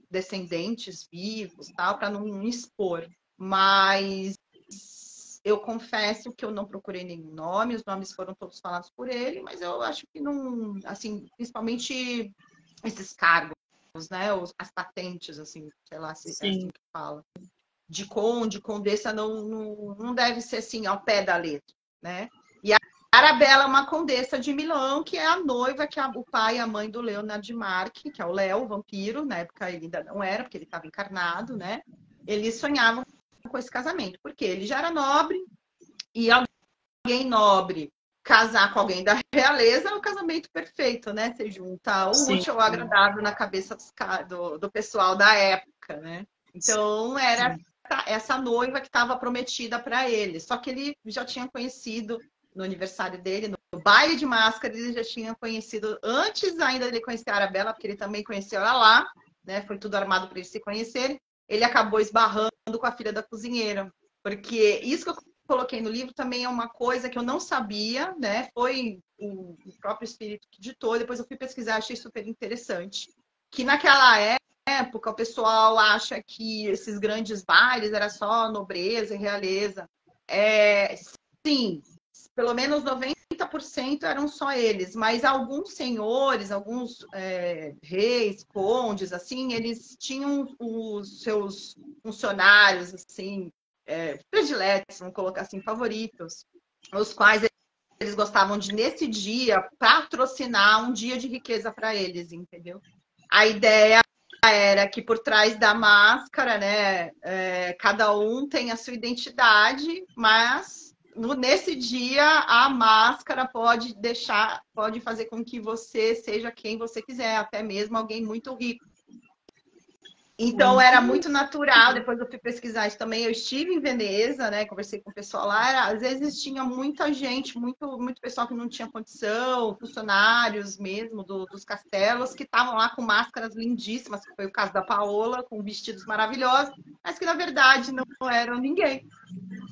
descendentes vivos, tal, para não expor. Mas eu confesso que eu não procurei nenhum nome, os nomes foram todos falados por ele, mas eu acho que não, assim, principalmente esses cargos, né, as patentes, assim, sei lá se é assim Sim. que fala, de conde, condessa, não deve ser assim ao pé da letra, né? E a Arabella é uma condessa de Milão, que é a noiva que o pai e a mãe do Leonard de Marchi, que é o Léo, o vampiro, na época ele ainda não era, porque ele estava encarnado, né? Eles sonhavam com esse casamento, porque ele já era nobre e alguém nobre casar com alguém da realeza é o casamento perfeito, né? Você junta o Sim. útil ao agradável na cabeça do pessoal da época, né? Então era Sim. essa noiva que estava prometida para ele. Só que ele já tinha conhecido no aniversário dele, no baile de máscara, ele já tinha conhecido, antes ainda de conhecer a Arabella, porque ele também conheceu ela lá, né? Foi tudo armado para eles se conhecerem. Ele acabou esbarrando com a filha da cozinheira. Porque isso que eu coloquei no livro também é uma coisa que eu não sabia, né? Foi o próprio espírito que ditou, depois eu fui pesquisar, achei super interessante. Que naquela época o pessoal acha que esses grandes bailes era só nobreza e realeza. Sim, pelo menos 90% eram só eles, mas alguns senhores, alguns reis, condes, assim, eles tinham os seus funcionários, assim, prediletos, vamos colocar assim, favoritos, os quais eles gostavam de, nesse dia, patrocinar um dia de riqueza para eles, entendeu? A ideia era que por trás da máscara, né, cada um tem a sua identidade, mas nesse dia a máscara pode fazer com que você seja quem você quiser, até mesmo alguém muito rico. Então era muito natural, depois eu fui pesquisar isso também, eu estive em Veneza, né, conversei com o pessoal lá, às vezes tinha muita gente, muito pessoal que não tinha condição, funcionários mesmo dos castelos, que estavam lá com máscaras lindíssimas, que foi o caso da Paola, com vestidos maravilhosos, mas que na verdade não eram ninguém,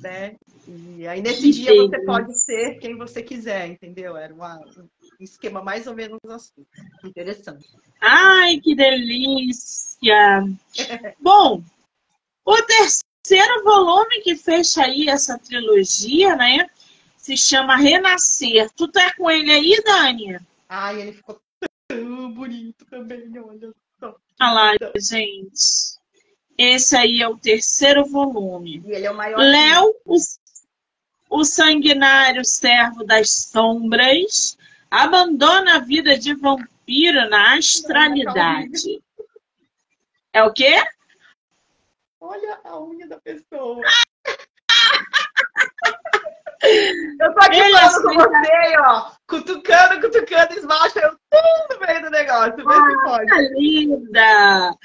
né? E aí nesse dia você pode ser quem você quiser, entendeu? Era um esquema mais ou menos assim, interessante. Ai, que delícia! Bom, o terceiro volume que fecha aí essa trilogia, né? Se chama Renascer. Tu tá com ele aí, Dani? Ai, ele ficou tão bonito também, olha só. Olha lá, gente. Esse aí é o terceiro volume. E ele é o maior. Léo, o sanguinário servo das sombras, abandona a vida de vampiro na astralidade. É o quê? Olha a unha da pessoa. Eu tô aqui falando com você, ó. Cutucando, esmacha eu tudo no meio do negócio. Vê se pode. Linda!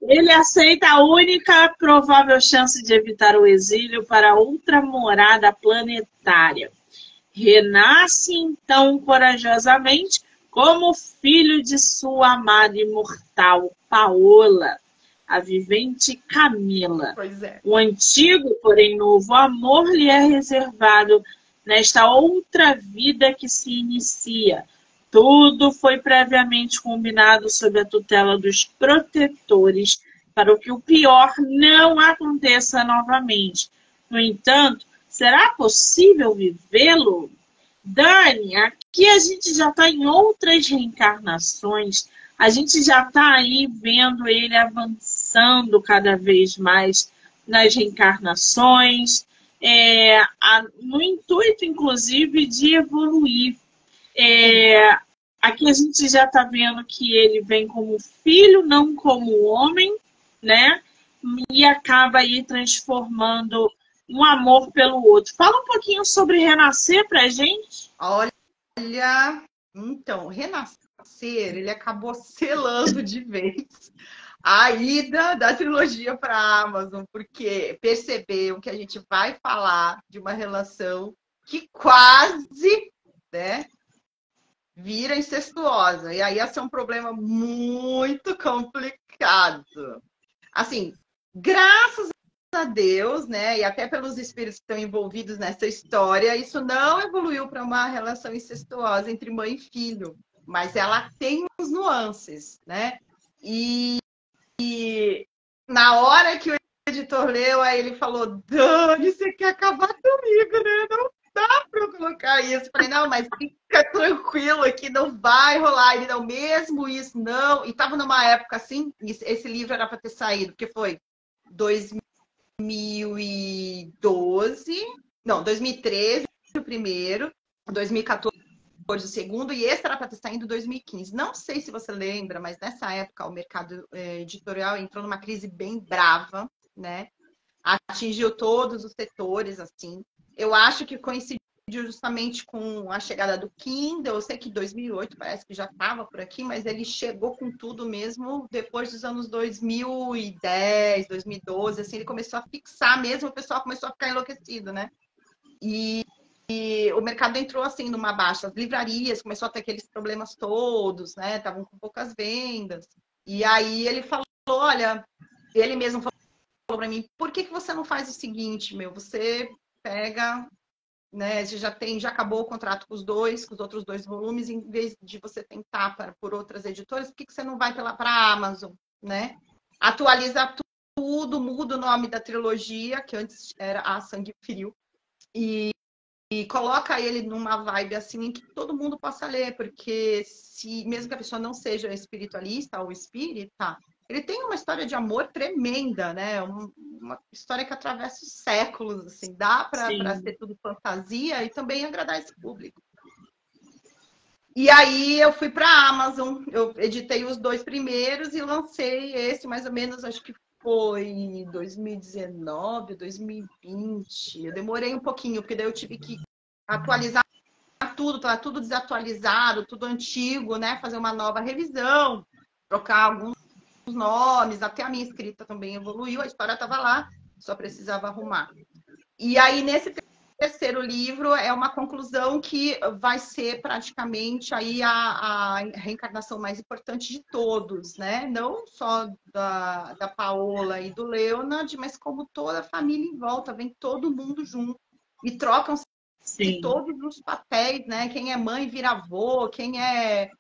Ele aceita a única provável chance de evitar o exílio para outra morada planetária. Renasce, então, corajosamente, como filho de sua amada imortal Paola, a vivente Camila. Pois é. O antigo, porém novo amor lhe é reservado nesta outra vida que se inicia. Tudo foi previamente combinado sob a tutela dos protetores para que o pior não aconteça novamente. No entanto, será possível vivê-lo? Dani, aqui a gente já está em outras reencarnações, a gente já está aí vendo ele avançando cada vez mais nas reencarnações, no intuito, inclusive, de evoluir. Aqui a gente já está vendo que ele vem como filho, não como homem, né? E acaba aí transformando um amor pelo outro. Fala um pouquinho sobre Renascer pra gente. Olha, então, Renascer, ele acabou selando de vez a ida da trilogia para a Amazon, porque perceberam que a gente vai falar de uma relação que quase, né, vira incestuosa. E aí ia ser um problema muito complicado. Assim, graças a Deus, né, e até pelos espíritos que estão envolvidos nessa história, isso não evoluiu para uma relação incestuosa entre mãe e filho, mas ela tem uns nuances, né? E na hora que o editor leu, aí ele falou: Dani, você quer acabar comigo, né? Não dá para eu colocar isso. Eu falei: não, mas fica tranquilo aqui, não vai rolar. Ele não, mesmo isso, não. E estava numa época assim, esse livro era para ter saído, porque foi 2012, não, 2013 o primeiro, 2014 o segundo, e esse era para ter saído em 2015. Não sei se você lembra, mas nessa época o mercado editorial entrou numa crise bem brava, né? Atingiu todos os setores, assim. Eu acho que coincidiu justamente com a chegada do Kindle. Eu sei que 2008 parece que já estava por aqui, mas ele chegou com tudo mesmo depois dos anos 2010, 2012, assim, ele começou a fixar mesmo, o pessoal começou a ficar enlouquecido, né? E o mercado entrou assim numa baixa, as livrarias começou a ter aqueles problemas todos, né? Estavam com poucas vendas. E aí ele falou, olha, ele mesmo falou para mim, por que você não faz o seguinte, meu? Você pega, né? Você já acabou o contrato com os outros 2 volumes, em vez de você tentar por outras editoras, por que você não vai para a Amazon, né? Atualiza tudo, muda o nome da trilogia, que antes era A Sangue Frio, e coloca ele numa vibe assim em que todo mundo possa ler, porque mesmo que a pessoa não seja espiritualista ou espírita, ele tem uma história de amor tremenda, né? Uma história que atravessa os séculos, assim, dá para ser tudo fantasia e também agradar esse público. E aí eu fui para a Amazon, eu editei os 2 primeiros e lancei esse mais ou menos, acho que foi 2019, 2020. Eu demorei um pouquinho, porque daí eu tive que atualizar tudo, tá tudo desatualizado, tudo antigo, né? Fazer uma nova revisão, trocar alguns nomes, até a minha escrita também evoluiu, a história estava lá, só precisava arrumar. E aí, nesse terceiro livro, é uma conclusão que vai ser praticamente aí a reencarnação mais importante de todos, né? Não só da Paola e do Leonard, mas como toda a família em volta, vem todo mundo junto e trocam todos os papéis, né? Quem é mãe vira avô, quem é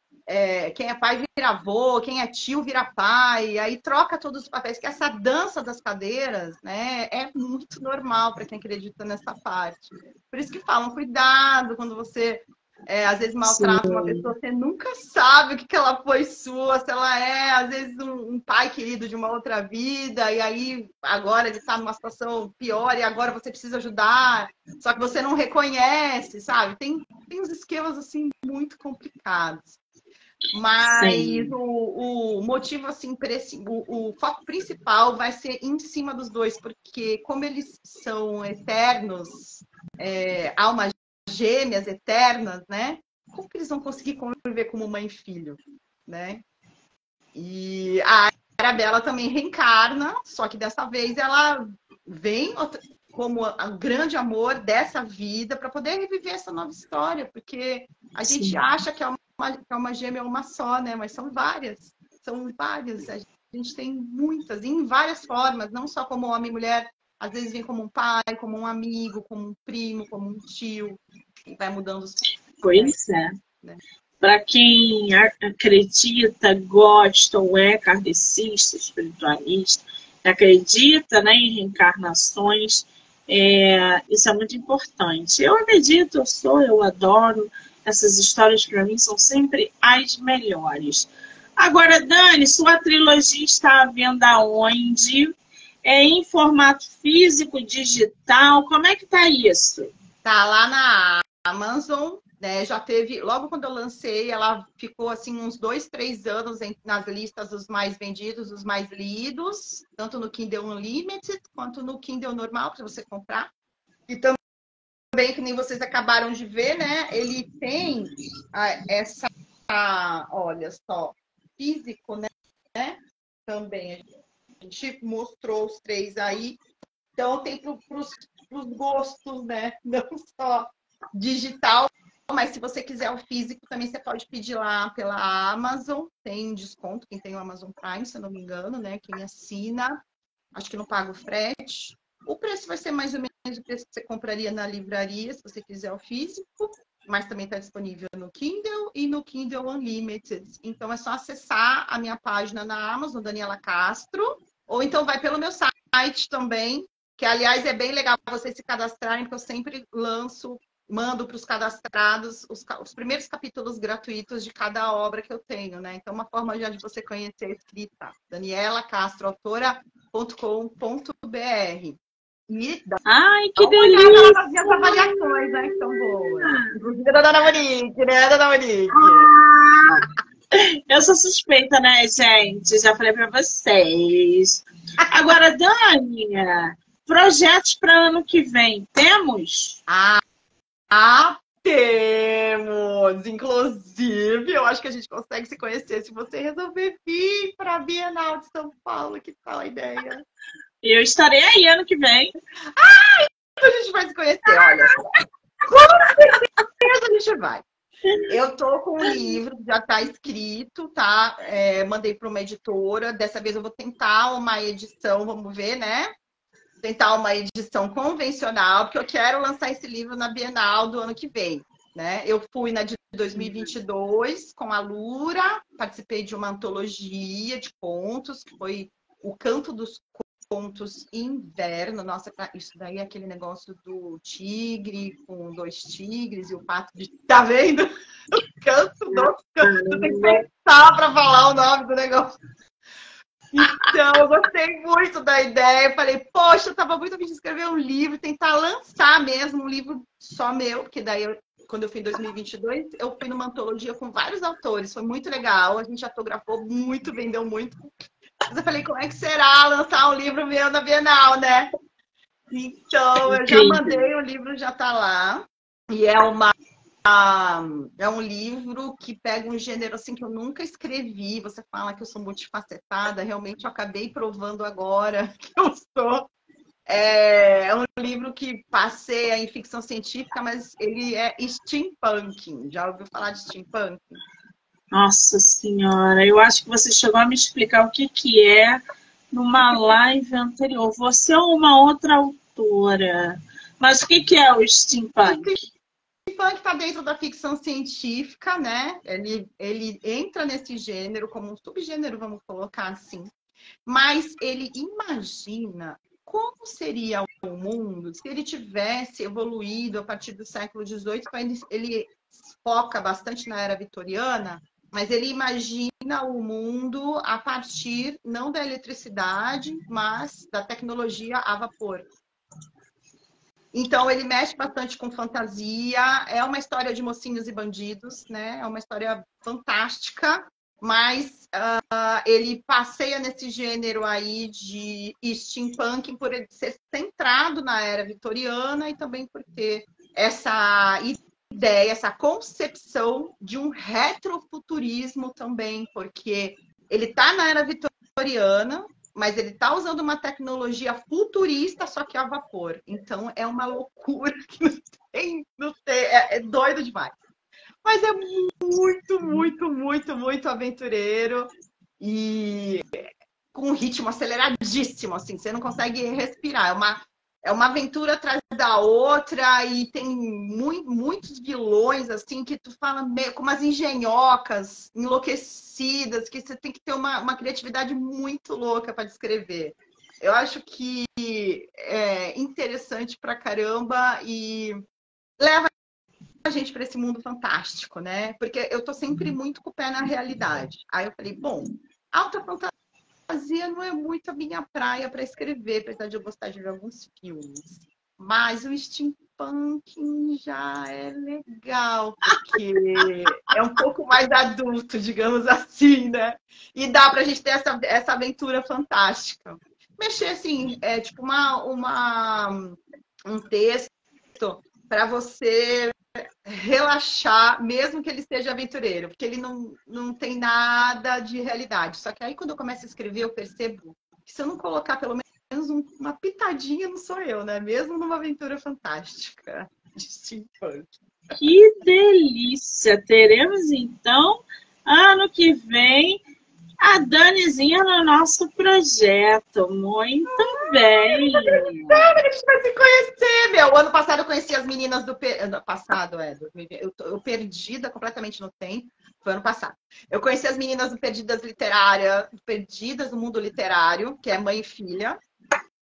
pai vira avô, quem é tio vira pai, aí troca todos os papéis, que essa dança das cadeiras, né, é muito normal para quem acredita nessa parte. Por isso que falam, cuidado quando você às vezes maltrata uma pessoa, você nunca sabe o que ela foi sua, se ela é, às vezes, um pai querido de uma outra vida, e aí agora ele está numa situação pior e agora você precisa ajudar, só que você não reconhece, sabe? Tem uns esquemas assim muito complicados. Mas o motivo, assim, o foco principal vai ser em cima dos 2, porque como eles são eternos, almas gêmeas eternas, né? Como que eles vão conseguir conviver como mãe e filho, né? E a Arabella também reencarna, só que dessa vez ela vem como o grande amor dessa vida para poder reviver essa nova história, porque a gente acha que é uma gêmea uma só, né? Mas são várias. A gente tem muitas, em várias formas, não só como homem e mulher. Às vezes vem como um pai, como um amigo, como um primo, como um tio. E vai mudando os papéis. Pois é. Né? Para quem acredita, gosta ou é kardecista, espiritualista, acredita, né, em reencarnações, isso é muito importante. Eu acredito, eu adoro. Essas histórias, para mim, são sempre as melhores. Agora, Dani, sua trilogia está à venda onde? É em formato físico, digital? Como é que tá isso? Tá lá na Amazon, né? Já teve, logo quando eu lancei, ela ficou assim uns 2, 3 anos nas listas dos mais vendidos, dos mais lidos, tanto no Kindle Unlimited quanto no Kindle normal para você comprar. E também, que nem vocês acabaram de ver, né? Ele tem essa, olha só, físico, né? Também a gente mostrou os 3 aí. Então tem para os gostos, né? Não só digital, mas se você quiser o físico, também você pode pedir lá pela Amazon. Tem desconto, quem tem o Amazon Prime, se eu não me engano, né? Quem assina, acho que não paga o frete. O preço vai ser mais ou menos o preço que você compraria na livraria, se você quiser o físico, mas também está disponível no Kindle e no Kindle Unlimited. Então é só acessar a minha página na Amazon, Daniela Castro, ou então vai pelo meu site também, que aliás é bem legal vocês se cadastrarem, porque eu sempre mando para os cadastrados os primeiros capítulos gratuitos de cada obra que eu tenho, né? Então, uma forma já de você conhecer a escrita, danielacastroautora.com.br. Ai, que delícia! As minhas avaliações, né? Que são boas. Inclusive da Dona Monique, né, Dona Monique? Eu sou suspeita, né, gente? Já falei para vocês. Agora, Dani, projetos para ano que vem, temos? temos! Inclusive, eu acho que a gente consegue se conhecer se você resolver vir para a Bienal de São Paulo. Que tal a ideia? Eu estarei aí ano que vem. A gente vai se conhecer, olha. Com certeza a gente vai. Eu tô com um livro, já tá escrito, tá? Mandei para uma editora. Dessa vez eu vou tentar uma edição, vamos ver, né? Tentar uma edição convencional, porque eu quero lançar esse livro na Bienal do ano que vem, né? Eu fui na de 2022 com a Lura, participei de uma antologia de contos, que foi o Canto dos Contos Inverno. Nossa, isso daí é aquele negócio do tigre com 2 tigres e o pato de... Tá vendo? O Canto dos Contos. Tem que pensar para falar o nome do negócio. Então, eu gostei muito da ideia. Falei, poxa, eu tava muito a fim de escrever um livro, tentar lançar mesmo um livro só meu, porque daí, quando eu fui em 2022, eu fui numa antologia com vários autores. Foi muito legal, a gente autografou muito, vendeu muito. Mas eu falei, como é que será lançar um livro meu na Bienal, né? Então, eu já mandei, o livro já tá lá. E é um livro que pega um gênero assim que eu nunca escrevi. Você fala que eu sou multifacetada, realmente eu acabei provando agora que eu sou. É um livro que passeia em ficção científica, mas ele é steampunk. Já ouviu falar de steampunk? Nossa Senhora, eu acho que você chegou a me explicar o que é numa live anterior. Você é uma outra autora. Mas o que é o steampunk? O steampunk está dentro da ficção científica, né? Ele entra nesse gênero como um subgênero, vamos colocar assim. Mas ele imagina como seria o mundo se ele tivesse evoluído a partir do século XVIII. Ele foca bastante na era vitoriana, mas ele imagina o mundo a partir não da eletricidade, mas da tecnologia a vapor. Então, ele mexe bastante com fantasia. É uma história de mocinhos e bandidos, né? É uma história fantástica, mas ele passeia nesse gênero aí de steampunk por ele ser centrado na era vitoriana e também por ter essa ideia, essa concepção de um retrofuturismo também, porque ele está na era vitoriana, mas ele está usando uma tecnologia futurista, só que a vapor. Então, é uma loucura que não tem, é doido demais. Mas é muito, muito, muito, muito aventureiro e com um ritmo aceleradíssimo, assim, você não consegue respirar. É uma aventura atrás da outra e tem muitos vilões, assim, que tu fala meio com umas engenhocas enlouquecidas, que você tem que ter uma criatividade muito louca para descrever. Eu acho que é interessante pra caramba e leva a gente para esse mundo fantástico, né? Porque eu tô sempre muito com o pé na realidade. Aí eu falei, bom, alta fantasia não é muito a minha praia para escrever, apesar de eu gostar de ver alguns filmes. Mas o steampunk já é legal, porque é um pouco mais adulto, digamos assim, né? E dá pra gente ter essa aventura fantástica. Mexer, assim, é tipo um texto para você relaxar, mesmo que ele seja aventureiro, porque ele não tem nada de realidade. Só que aí, quando eu começo a escrever, eu percebo que se eu não colocar pelo menos uma pitadinha, não sou eu, né? Mesmo numa aventura fantástica de steampunk. Que delícia! Teremos, então, ano que vem, a Danizinha no nosso projeto. Muito bem! A gente vai se conhecer, meu! O ano passado eu conheci as meninas do... Ano passado, eu perdida completamente no tempo. Foi ano passado. Eu conheci as meninas do Perdidas Literária, Perdidas no Mundo Literário, que é mãe e filha.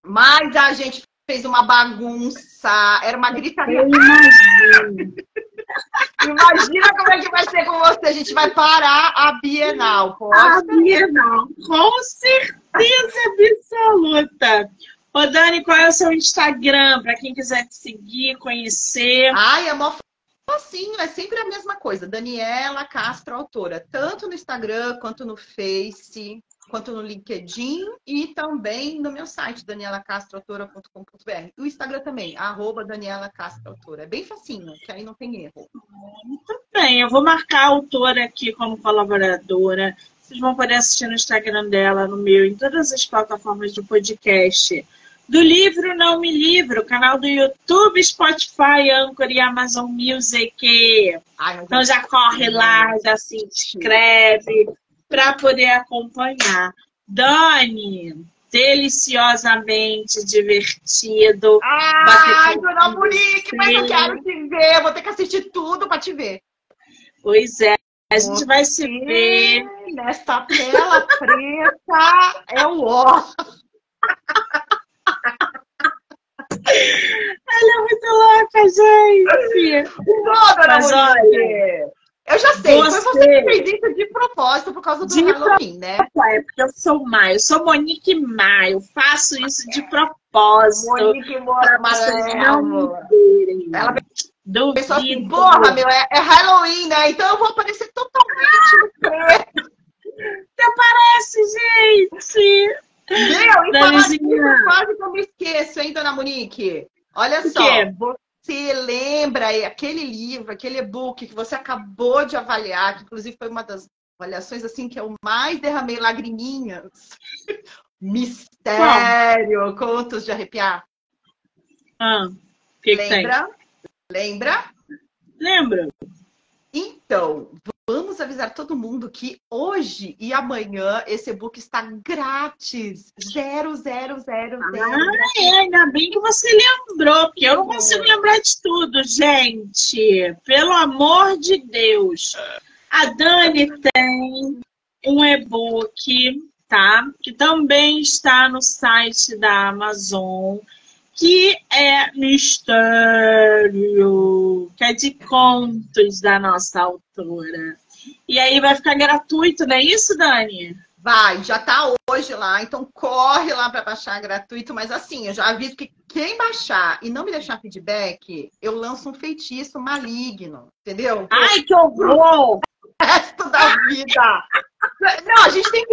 Mas a gente fez uma bagunça, era uma gritaria. Imagina como é que vai ser com você. A gente vai parar a Bienal. Pode? A Bienal, com certeza absoluta. Ô, Dani, qual é o seu Instagram? Para quem quiser te seguir, conhecer. Ai, é mó facinho, é sempre a mesma coisa. Daniela Castro, autora. Tanto no Instagram quanto no Face. quanto no LinkedIn e também no meu site, danielacastroautora.com.br. O Instagram também, @DanielaCastroAutora. É bem facinho, que aí não tem erro. Muito bem, eu vou marcar a autora aqui como colaboradora. Vocês vão poder assistir no Instagram dela, no meu, em todas as plataformas de podcast. Do livro Não Me Livro, canal do YouTube, Spotify, Anchor e Amazon Music. Então já corre lá, já se inscreve para poder acompanhar. Dani, deliciosamente divertido. Ai, dona Monique, mas eu quero te ver. Eu vou ter que assistir tudo para te ver. Pois é, a gente vai se ver. Nesta tela preta é o ó. Ela é muito louca, gente. Não, dona Monique. Eu já sei, foi você que fez isso de propósito por causa do Halloween, né? É porque eu sou Maio, eu sou Monique Maio, eu faço isso de propósito. Monique para vocês não me verem. Ela pensou assim, porra, meu, é Halloween, né? Então eu vou aparecer totalmente no preto. Até parece, gente. Meu, e falar disso, quase que eu me esqueço, hein, dona Monique? Olha só, você lembra aquele livro, aquele e-book que você acabou de avaliar, que inclusive foi uma das avaliações assim que eu mais derramei lagriminhas. Mistério, Contos de Arrepiar. Lembra? Lembra? Lembro. Então, vamos avisar todo mundo que hoje e amanhã esse e-book está grátis. 000. Ainda bem que você lembrou, porque eu não consigo lembrar de tudo, gente. Pelo amor de Deus. A Dani tem um e-book, tá? Que também está no site da Amazon, que é Mistério, que é de contos da nossa autora. E aí vai ficar gratuito, não é isso, Dani? Vai, já tá hoje lá, então corre lá para baixar gratuito, mas assim, eu já aviso que quem baixar e não me deixar feedback, eu lanço um feitiço maligno, entendeu? Ai, que horror! O resto da vida! Não, a gente tem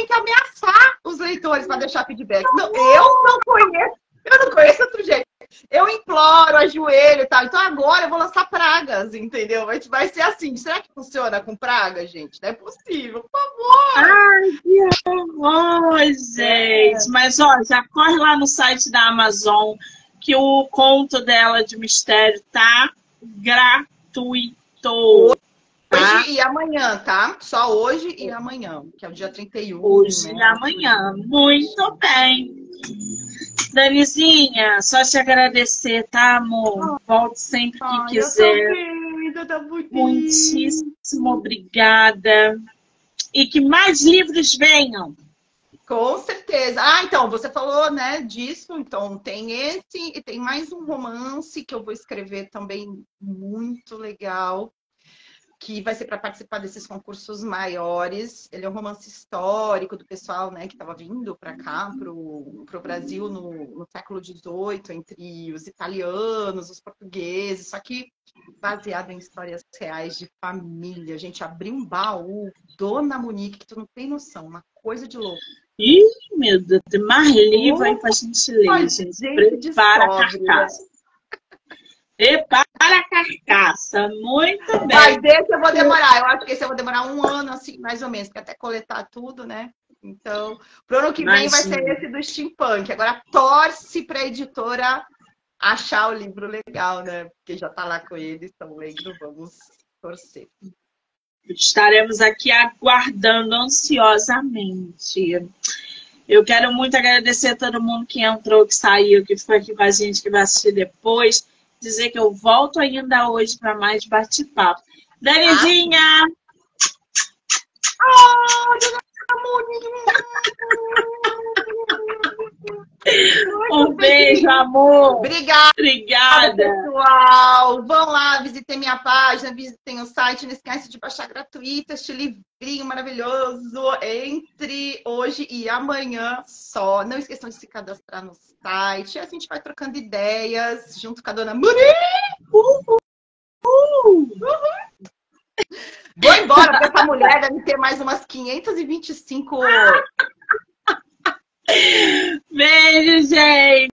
que ameaçar os leitores para deixar feedback. Não, eu não conheço outro jeito. Eu imploro, ajoelho e tal. Então agora eu vou lançar pragas, entendeu? Vai ser assim. Será que funciona com praga, gente? Não é possível, por favor. Ai, que horror, gente. Mas, ó, já corre lá no site da Amazon que o conto dela de mistério tá gratuito. Hoje e amanhã, tá? Só hoje e amanhã, que é o dia 31. Hoje e amanhã. Muito bem. Danizinha, só te agradecer, tá, amor? Volte sempre que quiser. Muitíssimo obrigada. E que mais livros venham. Com certeza. Ah, então, você falou, né, disso. Então, tem esse e tem mais um romance que eu vou escrever também muito legal, que vai ser para participar desses concursos maiores. Ele é um romance histórico do pessoal, né, que estava vindo para cá, para o Brasil no século XVIII, entre os italianos, os portugueses, só que baseado em histórias reais de família. A gente abriu um baú, Dona Monique, que tu não tem noção, uma coisa de louco. Ih, meu Deus, tem mais livro aí pra gente ler, gente. Prepara a carcaça. Prepara a carcaça, muito bem. Mas esse eu vou demorar, eu acho que esse eu vou demorar 1 ano, assim, mais ou menos, porque até coletar tudo, né? Então, pro ano que vem vai ser esse do steampunk. Agora torce pra editora achar o livro legal, né? Porque já tá lá com eles, estão lendo, vamos torcer. Estaremos aqui aguardando ansiosamente. Eu quero muito agradecer a todo mundo que entrou, que saiu, que ficou aqui com a gente, que vai assistir depois. Dizer que eu volto ainda hoje para mais bate-papo. Danizinha! Um beijo, amor! Obrigada, pessoal! Vão lá, visitem minha página, visitem o site. Não esquece de baixar gratuito este livrinho maravilhoso entre hoje e amanhã só. Não esqueçam de se cadastrar no site. A gente vai trocando ideias junto com a Dona Monique. Vou embora! agora, porque essa mulher deve ter mais umas 525... Beijo, gente!